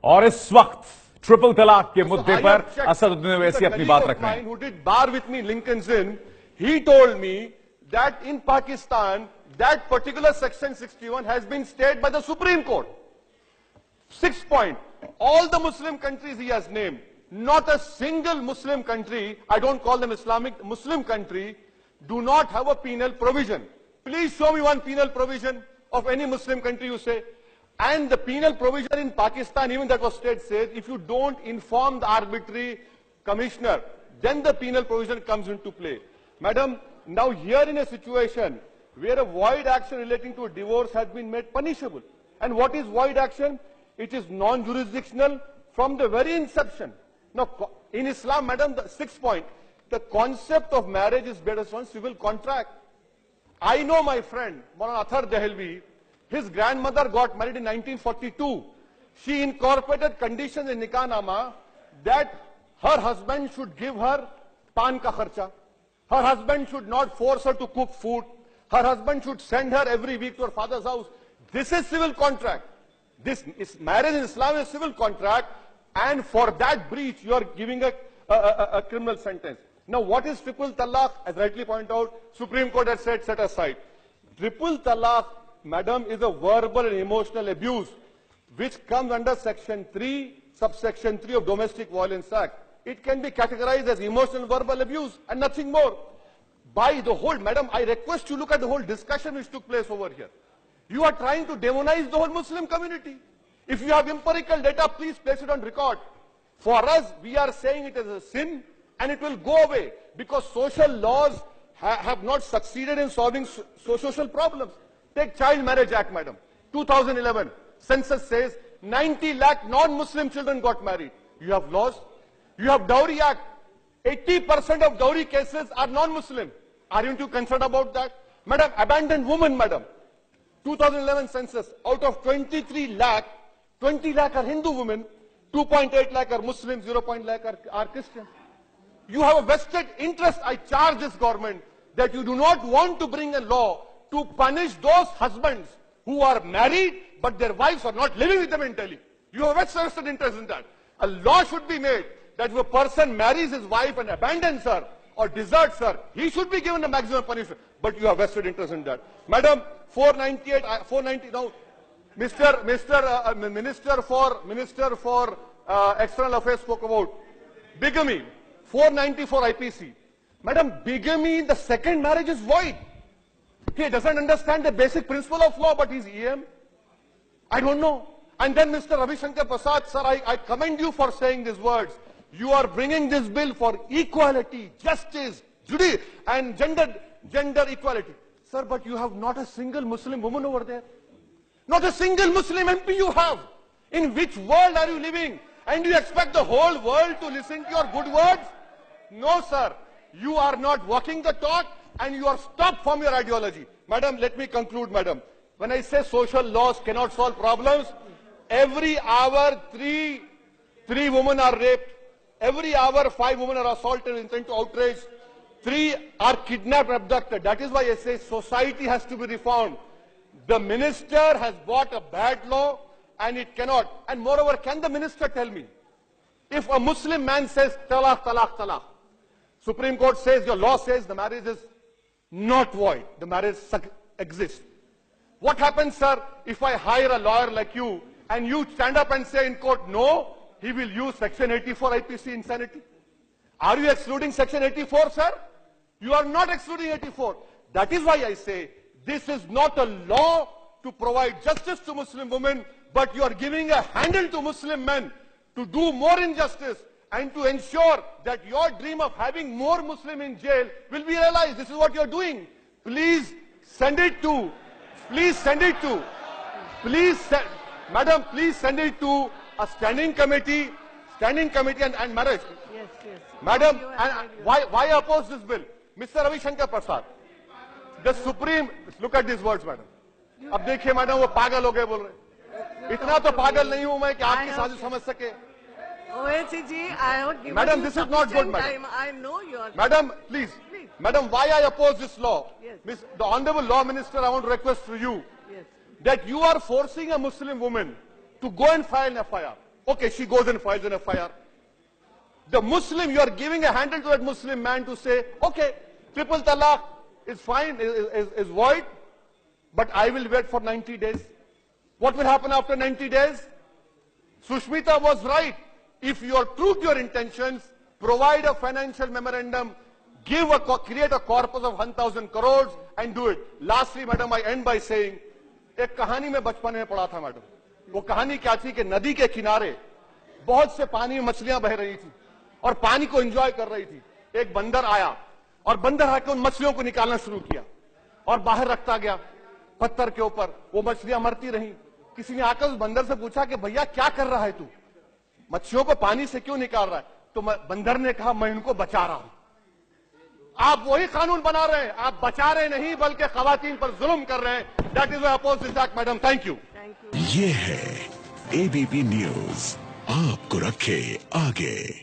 और इस वक्त ट्रिपल तलाक के मुद्दे पर असद वैसी अपनी बात रख रहे हैं. Who did bar with me Lincoln's Inn, he told me that in Pakistan that particular section 61 has been stayed by the Supreme Court. 6 point. All the Muslim countries he has named, not a single Muslim country, I don't call them Islamic, Muslim country, do not have a penal provision. Please show me one penal provision of any Muslim country you say. And the penal provision in Pakistan, even that was state, says if you don't inform the arbitrary commissioner, then the penal provision comes into play. Madam, now here in a situation where a void action relating to a divorce has been made punishable. And what is void action? It is non-jurisdictional from the very inception. Now, in Islam, madam, the 6th point, the concept of marriage is based on civil contract. I know my friend, Maulana Athar Dehelvi, his grandmother got married in 1942. She incorporated conditions in Nikah that her husband should give her pan ka kharcha. Her husband should not force her to cook food. Her husband should send her every week to her father's house. This is civil contract. This is marriage in Islam is civil contract, and for that breach you are giving a criminal sentence. Now what is triple talaq? As rightly pointed out, Supreme Court has said set aside. Triple talaq, madam, is a verbal and emotional abuse which comes under section 3, subsection 3 of Domestic Violence Act. It can be categorized as emotional verbal abuse and nothing more. By the whole, madam, I request you look at the whole discussion which took place over here. You are trying to demonize the whole Muslim community. If you have empirical data, please place it on record. For us, we are saying it is a sin and it will go away because social laws have not succeeded in solving social problems. Take Child Marriage Act, madam. 2011, census says 90 lakh non-Muslim children got married. You have laws. You have Dowry Act. 80% of dowry cases are non-Muslim. Aren't you concerned about that? Madam, abandoned women, madam. 2011 census, out of 23 lakh, 20 lakh are Hindu women, 2.8 lakh are Muslims, 0.8 lakh are Christians. You have a vested interest, I charge this government, that you do not want to bring a law to punish those husbands who are married, but their wives are not living with them mentally. You have a vested interest in that. A law should be made that if a person marries his wife and abandons her or deserts her, he should be given a maximum punishment. But you have vested interest in that. Madam, 498, 490, now, Minister for External Affairs spoke about bigamy, 494 IPC. Madam, bigamy, the second marriage is void. He doesn't understand the basic principle of law, but he's EM. I don't know. And then Mr. Ravi Shankar Prasad, sir, I commend you for saying these words. You are bringing this bill for equality, justice, justice, and gender equality. Sir, but you have not a single Muslim woman over there. Not a single Muslim MP you have. In which world are you living? And you expect the whole world to listen to your good words? No, sir. You are not walking the talk and you are stopped from your ideology. Madam, let me conclude, madam. When I say social laws cannot solve problems, every hour three women are raped. Every hour 5 women are assaulted with intent to outrage. 3 are kidnapped, abducted. That is why I say society has to be reformed. The minister has brought a bad law and it cannot. And moreover, can the minister tell me, if a Muslim man says talaq, talaq, talaq, Supreme Court says, your law says the marriage is not void, the marriage exists. What happens, sir, if I hire a lawyer like you and you stand up and say in court, no, he will use section 84 IPC insanity? Are you excluding section 84, sir? You are not excluding 84. That is why I say this is not a law to provide justice to Muslim women, but you are giving a handle to Muslim men to do more injustice and to ensure that your dream of having more Muslim in jail will be realized. This is what you are doing. Please send it to, madam, please send it to a standing committee and marriage. Yes, yes. Madam, and why oppose this bill? Mr. Ravi Shankar Prasad, the Supreme, look at these words, madam. अब देखिए madam वो पागल हो गए बोल रहे, इतना तो पागल नहीं हूं मैं कि आपकी साजिश समझ सके. OAC ji, I have given Madam, you this is not good, madam. time. I know you are. Madam, please. Madam, why I oppose this law? Yes. The Honorable Law Minister, I want to request to you Yes. that you are forcing a Muslim woman to go and file an FIR. Okay, she goes and files an FIR. The Muslim, you are giving a handle to that Muslim man to say, okay, triple talaq is fine, is void, but I will wait for 90 days. What will happen after 90 days? Sushmita was right. If you are true to your intentions, provide a financial memorandum, create a corpus of 1,000 crores and do it. Lastly, madam, I end by saying, एक कहानी में बचपन में पढ़ा था madam. वो कहानी क्या थी कि नदी के किनारे बहुत से पानी में मछलियां बह रही थी और पानी को एंजॉय कर रही थी. एक बंदर आया और बंदर आकर उन मछलियों को निकालना शुरू किया और बाहर रखता गया पत्थर के ऊपर. वो मछलियां मरती रहीं. किसी ने आकर उस बंदर से पूछा कि भैया क्या कर रहा है तू, मच्छियों को पानी से क्यों निकाल रहा है? तो बंदर ने कहा मैं इनको बचा रहा हूं. आप वही कानून बना रहे हैं, आप बचा रहे नहीं बल्कि खवातीन पर जुल्म कर रहे हैं. That is oppose this act madam. Thank you. ये है एबीपी न्यूज, आपको रखे आगे.